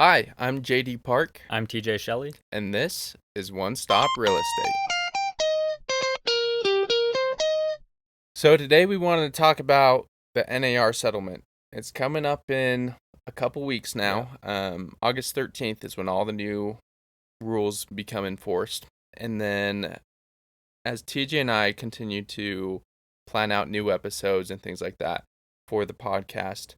Hi, I'm JD Park, I'm TJ Shelley. and this is One Stop Real Estate. So today we wanted to talk about the NAR settlement. It's coming up in a couple weeks now. August 13th is when all the new rules become enforced. And then as TJ and I continue to plan out new episodes and things like that for the podcast,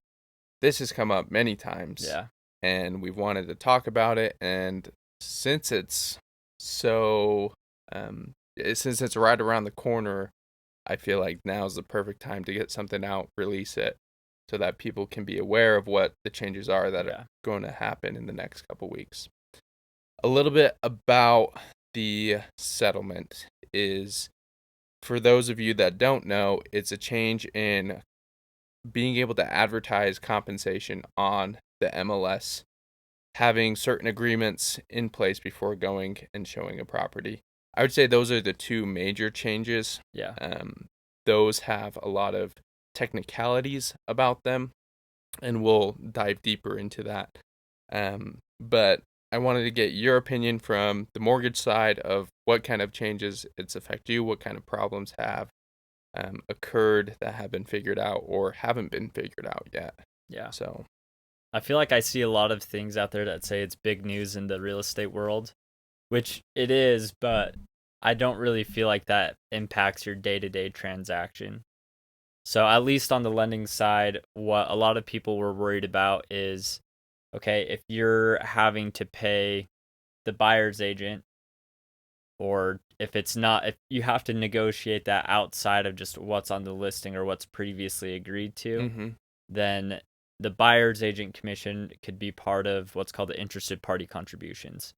this has come up many times. Yeah. And we've wanted to talk about it. And since it's so, since it's right around the corner, I feel like now's the perfect time to get something out, release it, so that people can be aware of what the changes are that are going to happen in the next couple weeks. A little bit about the settlement is, for those of you that don't know, it's a change in being able to advertise compensation on the MLS, having certain agreements in place before going and showing a property. I would say those are the two major changes. Yeah. Those have a lot of technicalities about them, and we'll dive deeper into that. But I wanted to get your opinion from the mortgage side of what kind of changes it's affect you, what kind of problems have occurred that have been figured out or haven't been figured out yet. Yeah. So I feel like I see a lot of things out there that say it's big news in the real estate world, which it is, but I don't really feel like that impacts your day-to-day transaction. So at least on the lending side, what a lot of people were worried about is, okay, if you're having to pay the buyer's agent, or if you have to negotiate that outside of just what's on the listing or what's previously agreed to, then the buyer's agent commission could be part of what's called the interested party contributions.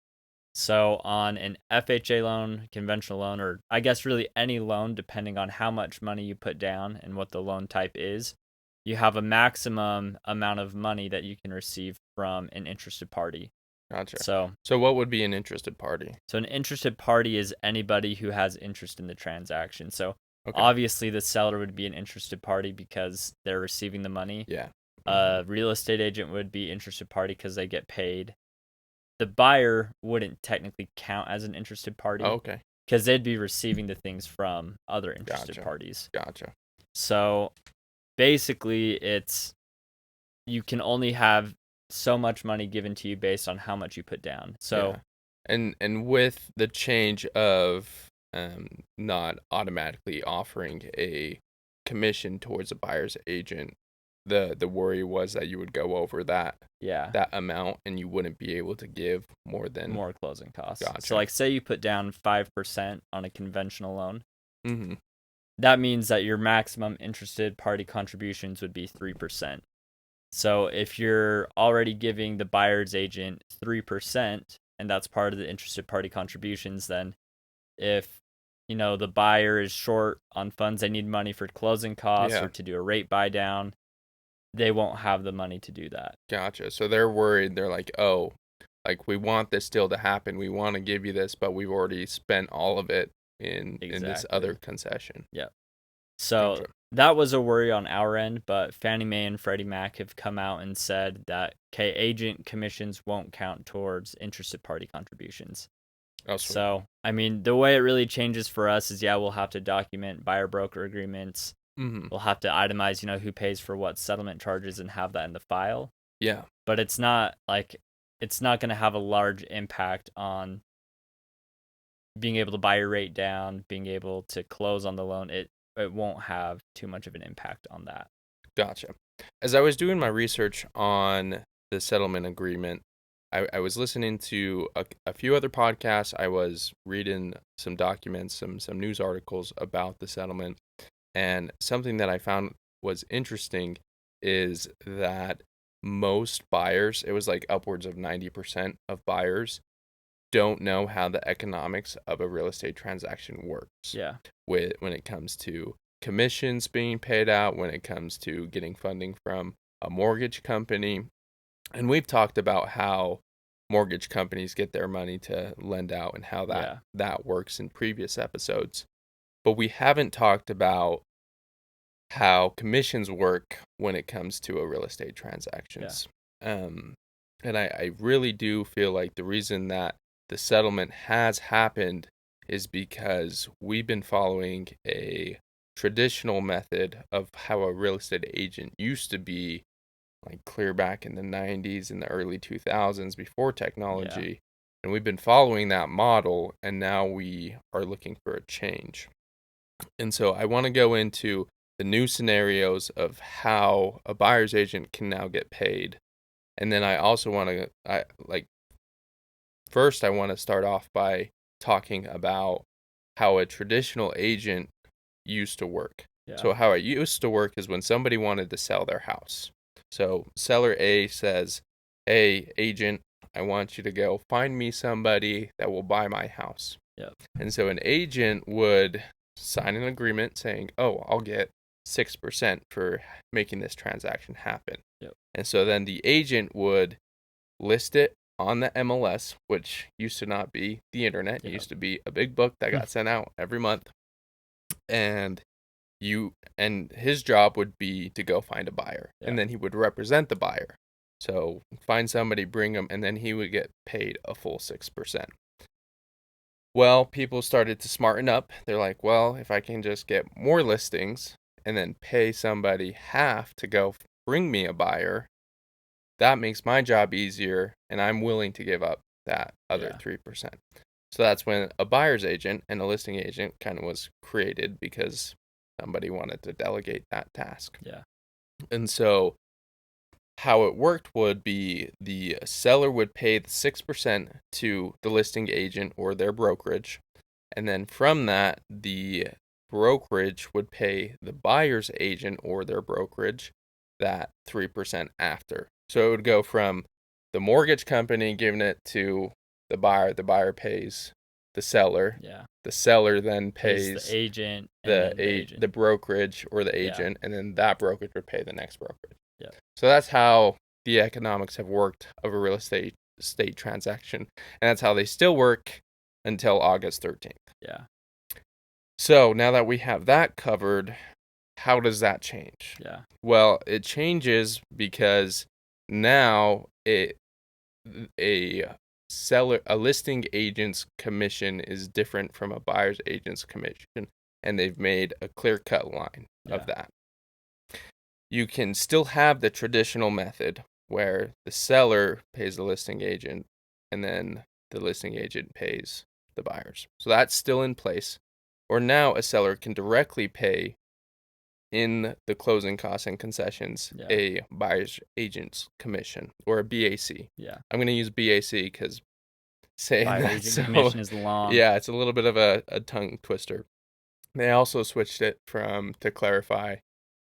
So on an FHA loan, conventional loan, or I guess really any loan, depending on how much money you put down and what the loan type is, you have a maximum amount of money that you can receive from an interested party. Gotcha. So what would be an interested party? So an interested party is anybody who has interest in the transaction. So obviously the seller would be an interested party because they're receiving the money. Yeah. A real estate agent would be interested party because they get paid. The buyer wouldn't technically count as an interested party. Okay. Because they'd be receiving the things from other interested parties. Gotcha. So basically you can only have so much money given to you based on how much you put down. So and with the change of not automatically offering a commission towards a buyer's agent, the worry was that you would go over that amount and you wouldn't be able to give more closing costs. Gotcha. So like say you put down 5% on a conventional loan. Mm-hmm. That means that your maximum interested party contributions would be 3%. So if you're already giving the buyer's agent 3%, and that's part of the interested party contributions, then if the buyer is short on funds, they need money for closing costs or to do a rate buy down, they won't have the money to do that. Gotcha. So they're worried. They're like, oh, like we want this still to happen. We want to give you this, but we've already spent all of it in this other concession. Yeah. So that was a worry on our end, but Fannie Mae and Freddie Mac have come out and said that agent commissions won't count towards interested party contributions. Oh, so, I mean, the way it really changes for us is, we'll have to document buyer-broker agreements. Mm-hmm. We'll have to itemize, who pays for what settlement charges and have that in the file. Yeah. But it's not going to have a large impact on being able to buy your rate down, being able to close on the loan. It won't have too much of an impact on that. Gotcha. As I was doing my research on the settlement agreement, I was listening to a few other podcasts. I was reading some documents, some news articles about the settlement. And something that I found was interesting is that most buyers, it was like upwards of 90% of buyers, don't know how the economics of a real estate transaction works. Yeah. When it comes to commissions being paid out, when it comes to getting funding from a mortgage company. And we've talked about how mortgage companies get their money to lend out and how that works in previous episodes. But we haven't talked about how commissions work when it comes to a real estate transactions. And I really do feel like the reason that the settlement has happened is because we've been following a traditional method of how a real estate agent used to be, like clear back in the 90s and the early 2000s before Yeah. technology. And we've been following that model, and now we are looking for a change. And so I want to go into the new scenarios of how a buyer's agent can now get paid. And then I also want to, first, I want to start off by talking about how a traditional agent used to work. Yeah. So, how it used to work is when somebody wanted to sell their house. So, seller A says, "Hey, agent, I want you to go find me somebody that will buy my house." Yep. And so, an agent would sign an agreement saying, "Oh, I'll get 6% for making this transaction happen." Yep. And so then the agent would list it on the MLS, which used to not be the internet. It Yep. used to be a big book that got sent out every month. And his job would be to go find a buyer. Yeah. And then he would represent the buyer. So find somebody, bring them, and then he would get paid a full 6%. Well, people started to smarten up. They're like, well, if I can just get more listings and then pay somebody half to go bring me a buyer, that makes my job easier, and I'm willing to give up that other Yeah. 3%. So that's when a buyer's agent and a listing agent kind of was created, because somebody wanted to delegate that task. Yeah. And so how it worked would be the seller would pay the 6% to the listing agent or their brokerage. And then from that, the brokerage would pay the buyer's agent or their brokerage that 3% after. So it would go from the mortgage company giving it to the buyer pays the seller. Yeah. The seller then Pays the pays agent and then the agent. the brokerage or the Yeah. agent, and then that brokerage would pay the next brokerage. Yeah. So that's how the economics have worked of a real estate transaction, and that's how they still work until August 13th. Yeah. So now that we have that covered, how does that change? Yeah. Well, it changes because now a a listing agent's commission is different from a buyer's agent's commission, and they've made a clear-cut line of that. You can still have the traditional method where the seller pays the listing agent and then the listing agent pays the buyers. So that's still in place. Or now a seller can directly pay in the closing costs and concessions a buyer's agent's commission, or a BAC. Yeah. I'm going to use BAC because saying Buyer that agent commission is long. Yeah, it's a little bit of a tongue twister. They also switched it to clarify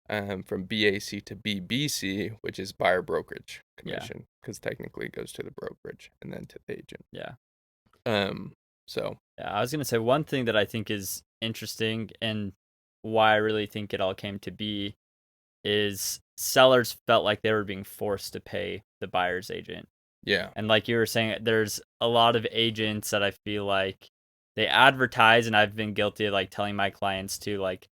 from BAC to BBC, which is buyer brokerage commission, because technically it goes to the brokerage and then to the agent. Yeah. So. Yeah, I was gonna say one thing that I think is interesting and why I really think it all came to be is sellers felt like they were being forced to pay the buyer's agent. Yeah. And like you were saying, there's a lot of agents that I feel like they advertise, and I've been guilty of like telling my clients too, like,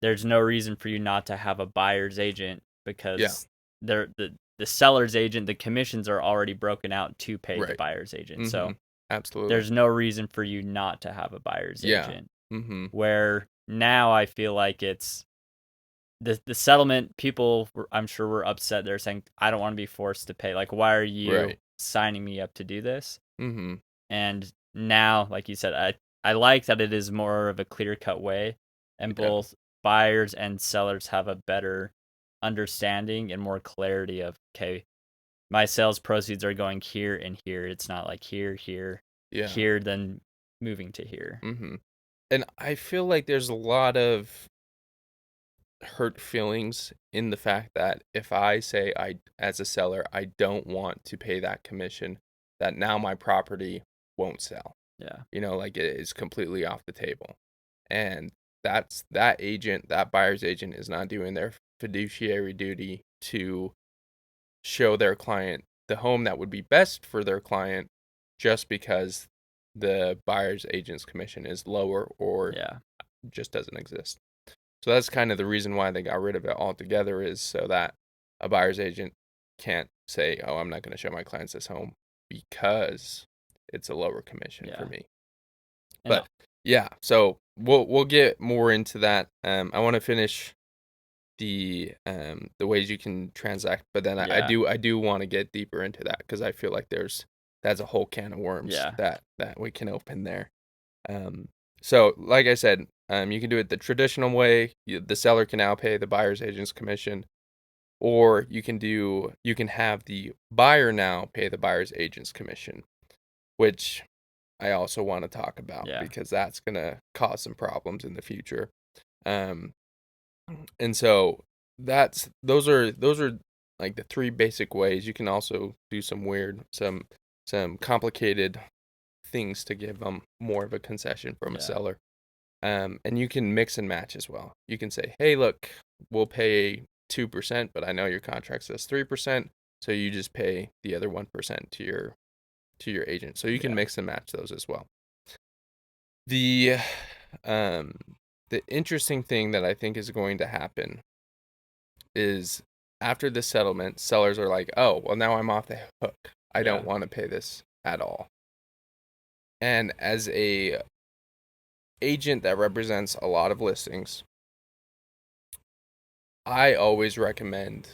there's no reason for you not to have a buyer's agent, because they're the seller's agent, the commissions are already broken out to pay the buyer's agent. Mm-hmm. So absolutely, there's no reason for you not to have a buyer's agent. Mm-hmm. Where now I feel like it's the settlement people, I'm sure, were upset. They're saying, I don't want to be forced to pay. Like, why are you signing me up to do this? Mm-hmm. And now, like you said, I like that it is more of a clear-cut way, and both buyers and sellers have a better understanding and more clarity of, okay, my sales proceeds are going here and here. It's not like here, here, here, then moving to here. Mm-hmm. And I feel like there's a lot of hurt feelings in the fact that if I say, as a seller, I don't want to pay that commission, that now my property won't sell. Yeah. Like it is completely off the table. And that buyer's agent is not doing their fiduciary duty to show their client the home that would be best for their client, just because the buyer's agent's commission is lower or just doesn't exist. So that's kind of the reason why they got rid of it altogether, is so that a buyer's agent can't say, oh, I'm not going to show my clients this home because it's a lower commission for Yeah. me. And But yeah, so we'll get more into that. I want to finish the ways you can transact, but then I yeah. do want to get deeper into that because I feel like that's a whole can of worms Yeah. that we can open there. Um, so like I said, you can do it the traditional way. The seller can now pay the buyer's agent's commission, or you can have the buyer now pay the buyer's agent's commission, which I also want to talk about Yeah. because that's gonna cause some problems in the future. Um, and so those are like the three basic ways. You can also do some complicated things to give them more of a concession from a Yeah. seller. And you can mix and match as well. You can say, hey, look, we'll pay 2%, but I know your contract says 3%, so you just pay the other 1% to your agent. So you can Yeah. mix and match those as well. The um the interesting thing that I think is going to happen is after the settlement, sellers are like, oh, well, now I'm off the hook. I Yeah. don't want to pay this at all. And as a agent that represents a lot of listings, I always recommend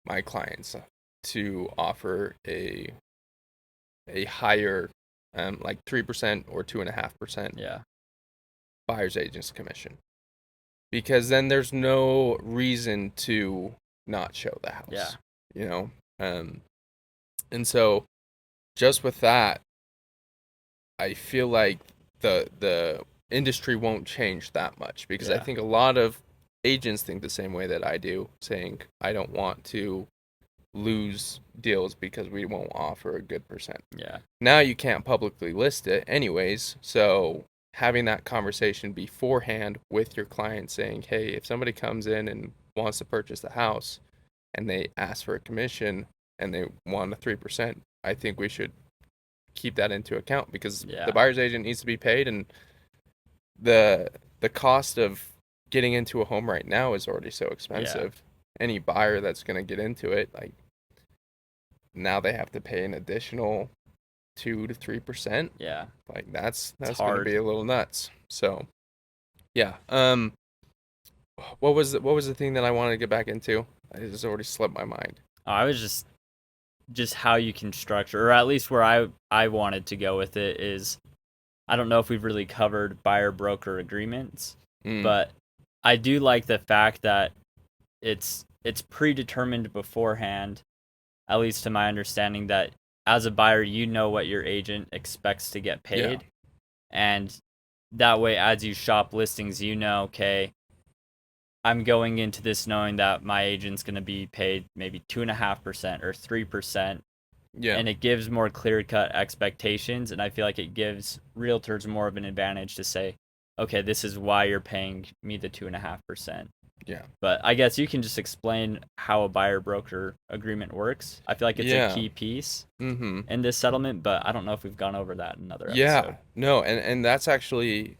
my clients to offer a higher, like 3% or 2.5% Yeah. buyer's agent's commission, because then there's no reason to not show the Yeah. house, you know. And so just with that, I feel like the industry won't change that much because I Yeah. think a lot of agents think the same way that I do, saying I don't want to lose deals because we won't offer a good percent. Yeah. Now you can't publicly list it anyways, so having that conversation beforehand with your client saying, "Hey, if somebody comes in and wants to purchase the house and they ask for a commission and they want a 3%, I think we should keep that into account because the Yeah. buyer's agent needs to be paid, and the the cost of getting into a home right now is already so Yeah. expensive. Any buyer that's going to get into it, like, now they have to pay an additional 2 to 3%. Yeah. Like It's that's going to hard. be a little nuts. So yeah. What was the thing that I wanted to get back into? It just already slipped my mind. I was just how you can structure, or at least where I wanted to go with it is, I don't know if we've really covered buyer broker agreements, Mm, but I do like the fact that it's predetermined beforehand, at least to my understanding, that as a buyer you know what your agent expects to get yeah. paid, and that way as you shop listings you know, okay, I'm going into this knowing that my agent's going to be paid maybe 2.5% or 3%, Yeah. and it gives more clear cut expectations. And I feel like it gives realtors more of an advantage to say, okay, this is why you're paying me the 2.5%. Yeah. But I guess you can just explain how a buyer broker agreement works. I feel like it's a Yeah. key piece Mhm. in this settlement, but I don't know if we've gone over that in another Yeah. episode. No, and that's actually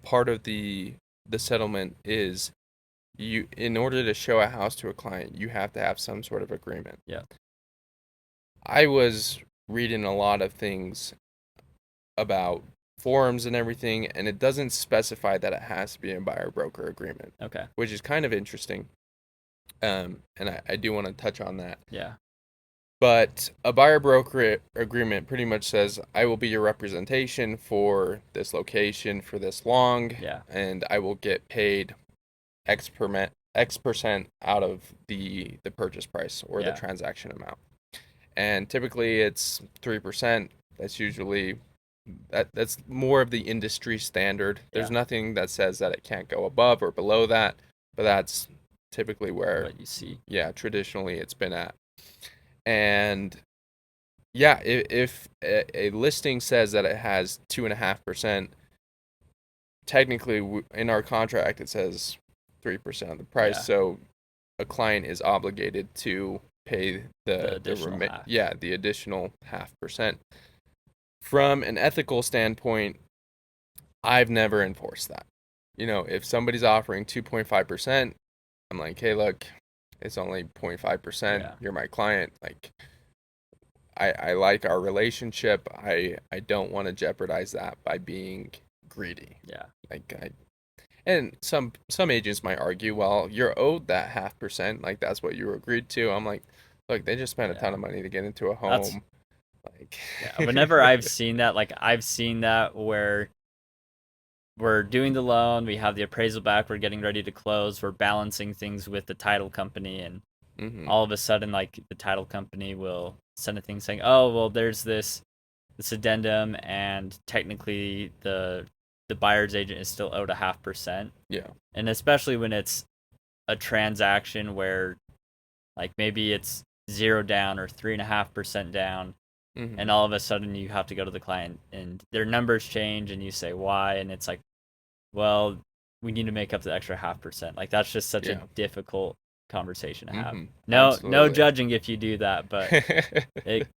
part of the settlement is, you, in order to show a house to a client, you have to have some sort of agreement. Yeah. I was reading a lot of things about forums and everything, and it doesn't specify that it has to be a buyer broker agreement, Okay. which is kind of interesting. And I do want to touch on that. Yeah. But a buyer broker agreement pretty much says, I will be your representation for this location for this long, Yeah. and I will get paid X percent out of the purchase price or the Yeah. transaction amount. And typically it's 3%. That's usually that's more of the industry standard. There's Yeah. nothing that says that it can't go above or below that, but that's typically where, What you see. yeah, traditionally it's been at. And yeah, if a listing says that it has 2.5%, technically in our contract it says 3% of the price. Yeah. So a client is obligated to pay The additional half. the additional 0.5%. From an ethical standpoint, I've never enforced that. You know, if somebody's offering 2.5%, I'm like, hey, look, it's only 0.5%. Yeah. You're my client. Like, I like our relationship. I don't want to jeopardize that by being greedy. Yeah. Like and some agents might argue, well, you're owed that 0.5%, like that's what you agreed to. I'm like, look, they just spent a ton Yeah. of money to get into a That's home. Like yeah. Whenever I've seen that, like I've seen that where we're doing the loan, we have the appraisal back, we're getting ready to close, we're balancing things with the title company, and hmm all of a sudden, like the title company will send a thing saying, "Oh, well, there's this addendum, and technically the buyer's agent is still owed 0.5%." Yeah. And especially when it's a transaction where like maybe it's 0 down or 3.5% down, hmm and all of a sudden you have to go to the client and their numbers change, and you say why, and it's like, well, we need to make up the extra 0.5%. Like that's just such a Yeah. difficult conversation to have. No Absolutely. judging if you do that, but it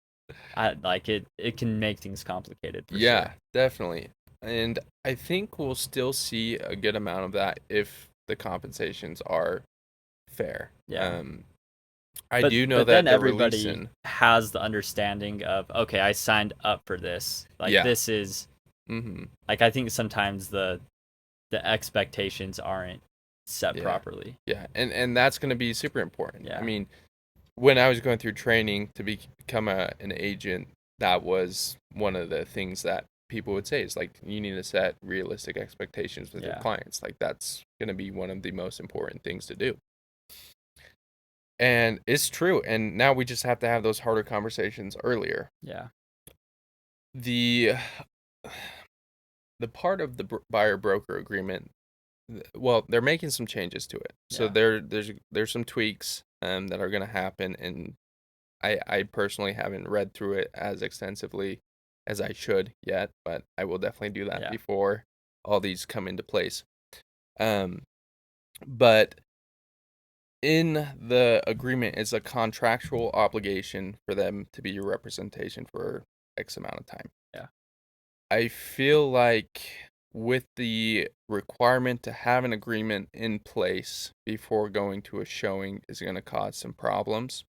it can make things complicated for Yeah, sure. definitely. And I think we'll still see a good amount of that if the compensations are fair. Yeah. I But do know but that then they're everybody releasing. has the understanding of, okay, I signed up for this. Like Yeah. this is hmm like, I think sometimes the expectations aren't set Yeah. properly. Yeah. And that's going to be super important. I Yeah. mean, when I was going through training to become an agent, that was one of the things that people would say is like you need to set realistic expectations with your Yeah. clients. Like that's going to be one of the most important things to do. And it's true. And now we just have to have those harder conversations earlier. Yeah. The the part of the buyer broker agreement, well, they're making some changes to it. So Yeah. there's some tweaks that are going to happen, and I personally haven't read through it as extensively as I should yet, but I will definitely do that Yeah. before all these come into place. Um, but in the agreement is a contractual obligation for them to be your representation for X amount of time. Yeah. I feel like with the requirement to have an agreement in place before going to a showing is going to cause some problems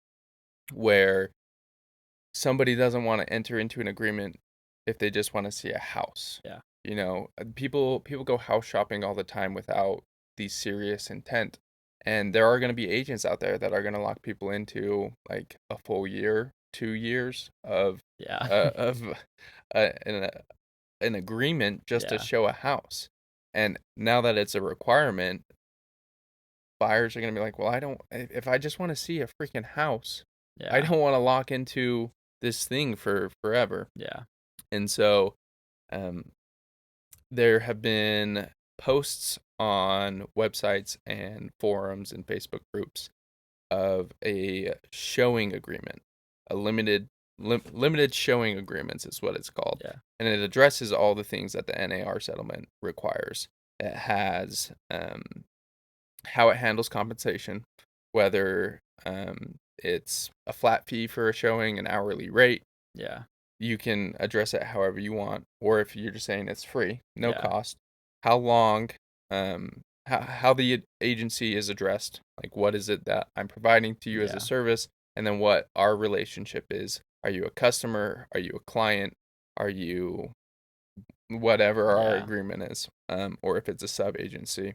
where somebody doesn't want to enter into an agreement if they just want to see a house. Yeah. People go house shopping all the time without the serious intent. And there are going to be agents out there that are going to lock people into like a full year, 2 years Yeah. of an agreement just to Yeah. show a house. And now that it's a requirement, buyers are going to be like, well, I don't, if I just want to see a freaking house, I Yeah. don't want to lock into this thing for forever. Yeah. And so, um, there have been posts on websites and forums and Facebook groups of a showing agreement, a limited showing agreements is what it's called, Yeah. and it addresses all the things that the NAR settlement requires. It has how it handles compensation, whether it's a flat fee for a showing, an hourly rate. Yeah. You can address it however you want, or if you're just saying it's free, no Yeah. cost. How long, how the agency is addressed, like what is it that I'm providing to you as a Yeah. service, and then what our relationship is. Are you a customer? Are you a client? Are you whatever our Yeah. agreement is, or if it's a sub agency?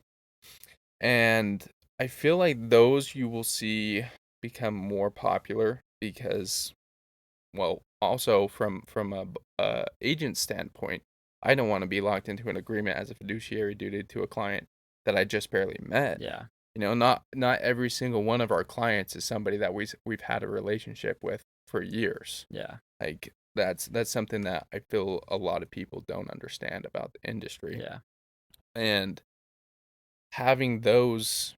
And I feel like those you will see become more popular because, well, also from a agent standpoint, I don't want to be locked into an agreement as a fiduciary duty to a client that I just barely met. Yeah. Not every single one of our clients is somebody that we've had a relationship with for years. Yeah. Like that's something that I feel a lot of people don't understand about the industry. Yeah. And having those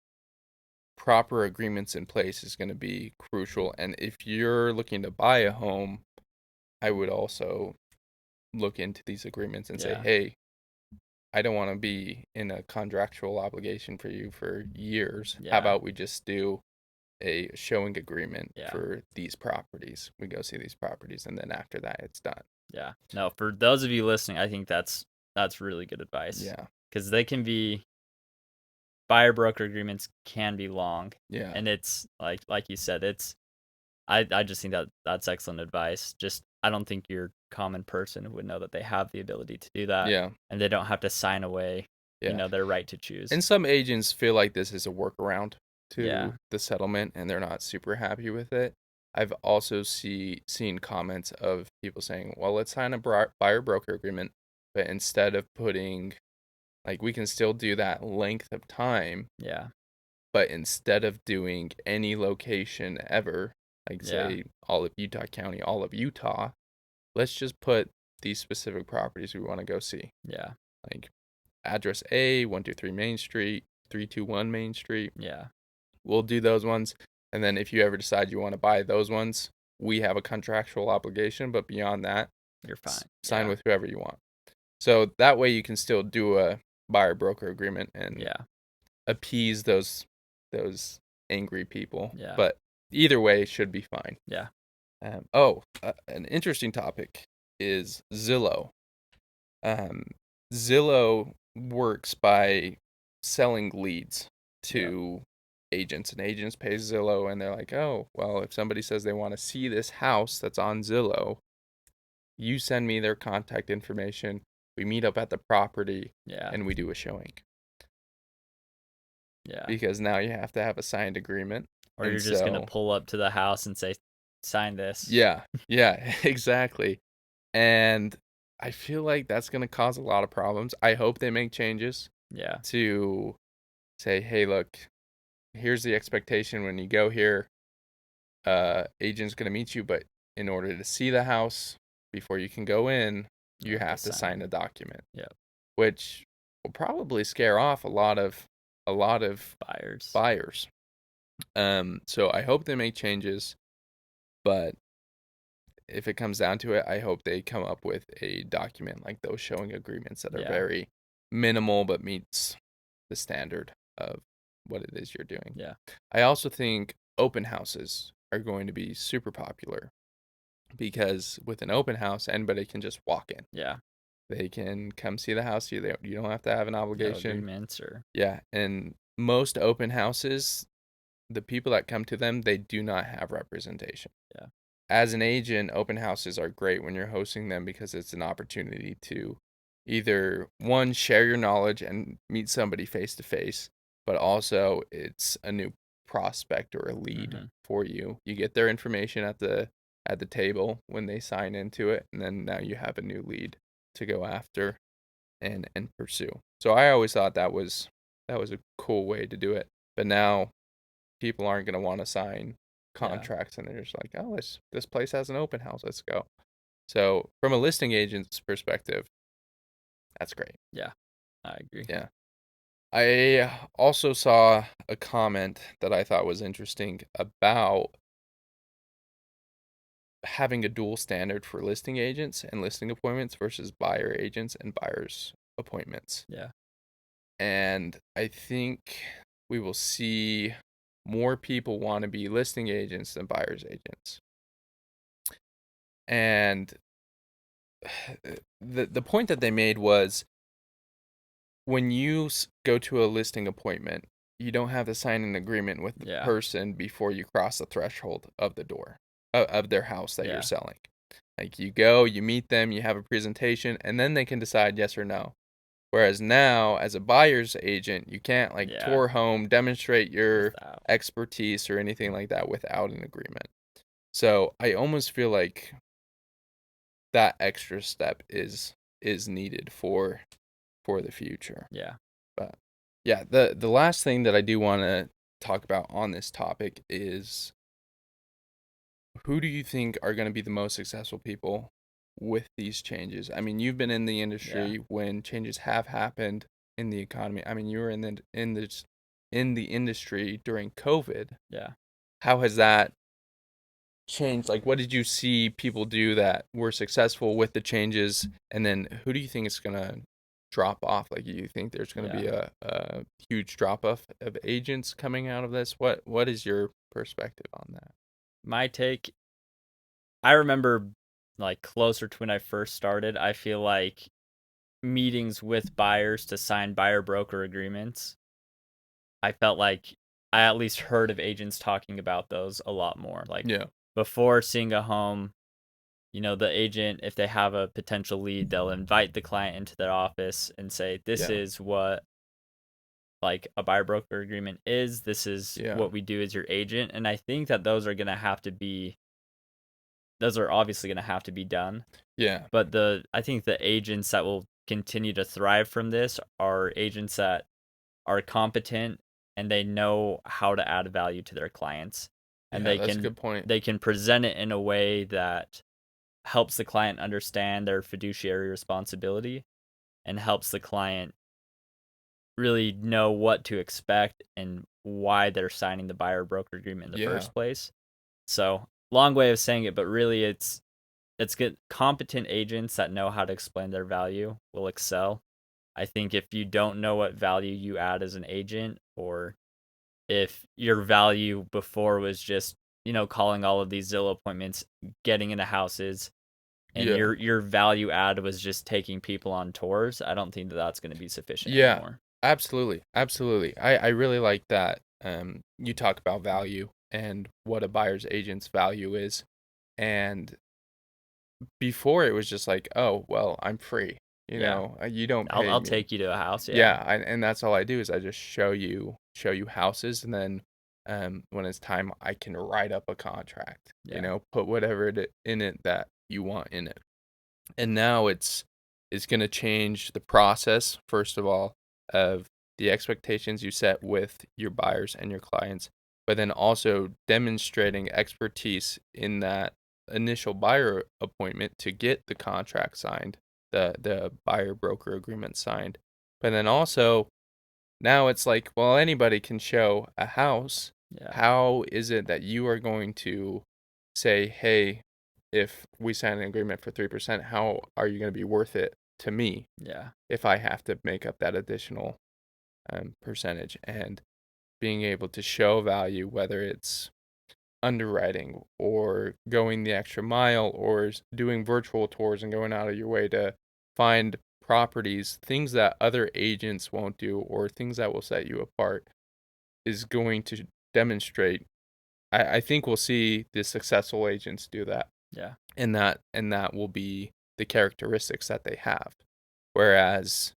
proper agreements in place is going to be crucial. And if you're looking to buy a home, I would also look into these agreements and say, Yeah. hey, I don't want to be in a contractual obligation for you for years. How Yeah. about we just do a showing agreement Yeah. for these properties? We go see these properties, and then after that, it's done. Yeah. No, for those of you listening, I think that's really good advice, Yeah. because they can be buyer broker agreements can be long, Yeah. and it's like you said, it's I just think that that's excellent advice. Just I don't think your common person would know that they have the ability to do that, Yeah. and they don't have to sign away, Yeah. their right to choose. And some agents feel like this is a workaround Yeah. to the settlement and they're not super happy with it. I've also seen comments of people saying, well, let's sign a buyer broker agreement, but instead of putting, like, we can still do that length of time, Yeah. but instead of doing any location ever, like, Yeah. say, all of Utah County, all of Utah, let's just put these specific properties we want to go see. Yeah. Like, address A, 123 Main Street, 321 Main Street. Yeah. We'll do those ones. And then if you ever decide you want to buy those ones, we have a contractual obligation. But beyond that, You're fine. sign Yeah. with whoever you want. So that way you can still do a buyer broker agreement and Yeah. appease those angry people. Yeah. But either way should be fine. Yeah. An interesting topic is Zillow. Zillow works by selling leads to agents, and agents pay Zillow, and they're like, oh, well, if somebody says they want to see this house that's on Zillow, you send me their contact information. We meet up at the property, Yeah. and we do a showing. Yeah. Because now you have to have a signed agreement. Or you're just gonna pull up to the house and say, sign this. Yeah, exactly. And I feel like that's going to cause a lot of problems. I hope they make changes Yeah. to say, hey, look, here's the expectation when you go here. Agent's going to meet you, but in order to see the house before you can go in, you have to sign a document. Yeah. Which will probably scare off a lot of buyers. So I hope they make changes, but if it comes down to it, I hope they come up with a document like those showing agreements that are very minimal but meets the standard of what it is you're doing. Yeah. I also think open houses are going to be super popular because with an open house, anybody can just walk in. Yeah. They can come see the house. You don't have to have an obligation. No agreements or... Yeah, and most open houses, the people that come to them, they do not have representation. Yeah. As an agent, open houses are great when you're hosting them because it's an opportunity to either, one, share your knowledge and meet somebody face to face, but also it's a new prospect or a lead for you. You get their information at the table when they sign into it, and then now you have a new lead to go after and pursue. So I always thought that was a cool way to do it. But now people aren't going to want to sign contracts and they're just like, oh, this place has an open house, let's go. So from a listing agent's perspective, that's great. Yeah, I agree. Yeah. I also saw a comment that I thought was interesting about having a dual standard for listing agents and listing appointments versus buyer agents and buyers appointments. Yeah. And I think we will see more people want to be listing agents than buyer's agents. And the point that they made was when you go to a listing appointment, you don't have to sign an agreement with the person before you cross the threshold of the door of their house that you're selling. Like, you go, you meet them, you have a presentation, and then they can decide yes or no. Whereas now, as a buyer's agent, you can't tour home, demonstrate your expertise or anything like that without an agreement. So I almost feel like that extra step is needed for the future. Yeah. But yeah, the last thing that I do want to talk about on this topic is, who do you think are going to be the most successful people with these changes? I mean, you've been in the industry when changes have happened in the economy. I mean, you were in the industry during COVID. Yeah. How has that changed? Like, what did you see people do that were successful with the changes? And then who do you think is going to drop off? Like, do you think there's going to be a huge drop off of agents coming out of this? What is your perspective on that? My take, I remember closer to when I first started, I feel like meetings with buyers to sign buyer broker agreements, I felt like I at least heard of agents talking about those a lot more. before seeing a home, the agent, if they have a potential lead, they'll invite the client into their office and say, this Yeah. is what like a buyer broker agreement is. This is Yeah. what we do as your agent. And I think that those are obviously going to have to be done. Yeah. But I think the agents that will continue to thrive from this are agents that are competent and they know how to add value to their clients. And Yeah, that's a good point. they can present it in a way that helps the client understand their fiduciary responsibility and helps the client really know what to expect and why they're signing the buyer broker agreement in the Yeah. first place. So, long way of saying it, but really it's good. Competent agents that know how to explain their value will excel. I think if you don't know what value you add as an agent, or if your value before was just, calling all of these Zillow appointments, getting into houses, and Yeah. your value add was just taking people on tours, I don't think that that's going to be sufficient Yeah. anymore. Absolutely. Absolutely. I really like that. You talk about value and what a buyer's agent's value is. And before it was just like, oh, well, I'm free. Yeah. You don't pay I'll me. take you to a house. Yeah, and that's all I do is I just show you houses, and then when it's time, I can write up a contract. Yeah. Put whatever in it that you want in it. And now it's going to change the process, first of all, of the expectations you set with your buyers and your clients, but then also demonstrating expertise in that initial buyer appointment to get the contract signed, the buyer broker agreement signed. But then also now it's like, well, anybody can show a house. Yeah. How is it that you are going to say, hey, if we sign an agreement for 3%, how are you going to be worth it to me Yeah. if I have to make up that additional percentage? And being able to show value, whether it's underwriting or going the extra mile or doing virtual tours and going out of your way to find properties, things that other agents won't do or things that will set you apart, is going to demonstrate. I think we'll see the successful agents do that. Yeah. And that will be the characteristics that they have. Whereas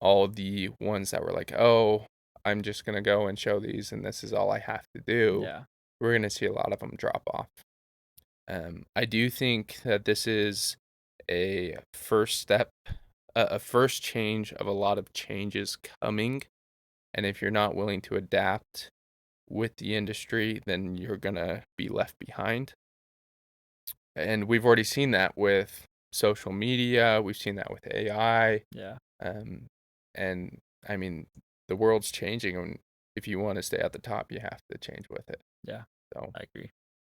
all the ones that were like, oh, I'm just going to go and show these and this is all I have to do, Yeah. we're going to see a lot of them drop off. I do think that this is a first step, a first change of a lot of changes coming. And if you're not willing to adapt with the industry, then you're going to be left behind. And we've already seen that with social media. We've seen that with AI. Yeah. And I mean, the world's changing, and if you want to stay at the top, you have to change with it. Yeah. So I agree.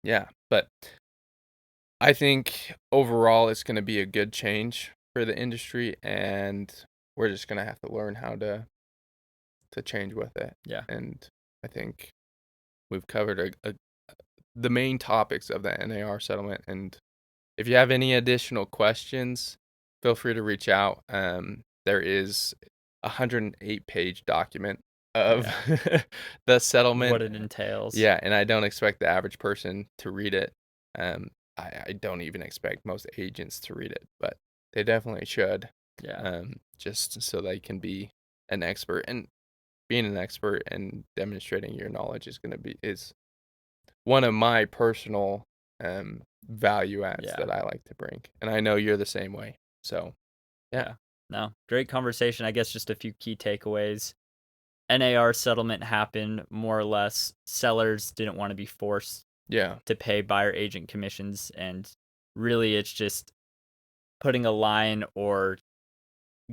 yeah, but I think overall it's going to be a good change for the industry, and we're just going to have to learn how to change with it. Yeah. And I think we've covered the main topics of the NAR settlement. And if you have any additional questions, feel free to reach out. There is a 108-page document of the settlement. What it entails. Yeah, and I don't expect the average person to read it. I don't even expect most agents to read it, but they definitely should. Yeah. Just so they can be an expert. And being an expert and demonstrating your knowledge is one of my personal value adds that I like to bring. And I know you're the same way. So, yeah. No, great conversation. I guess just a few key takeaways. NAR settlement happened more or less. Sellers didn't want to be forced to pay buyer agent commissions. And really, it's just putting a line or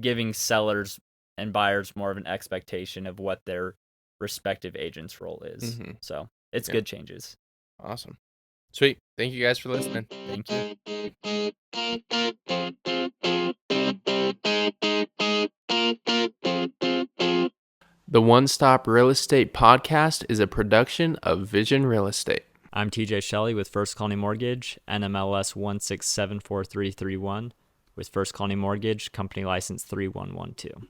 giving sellers and buyers more of an expectation of what their respective agent's role is. Mm-hmm. So it's good changes. Awesome. Sweet. Thank you guys for listening. Thank you. The One Stop Real Estate Podcast is a production of Vision Real Estate. I'm TJ Shelley with First Colony Mortgage, NMLS 1674331, with First Colony Mortgage, company license 3112.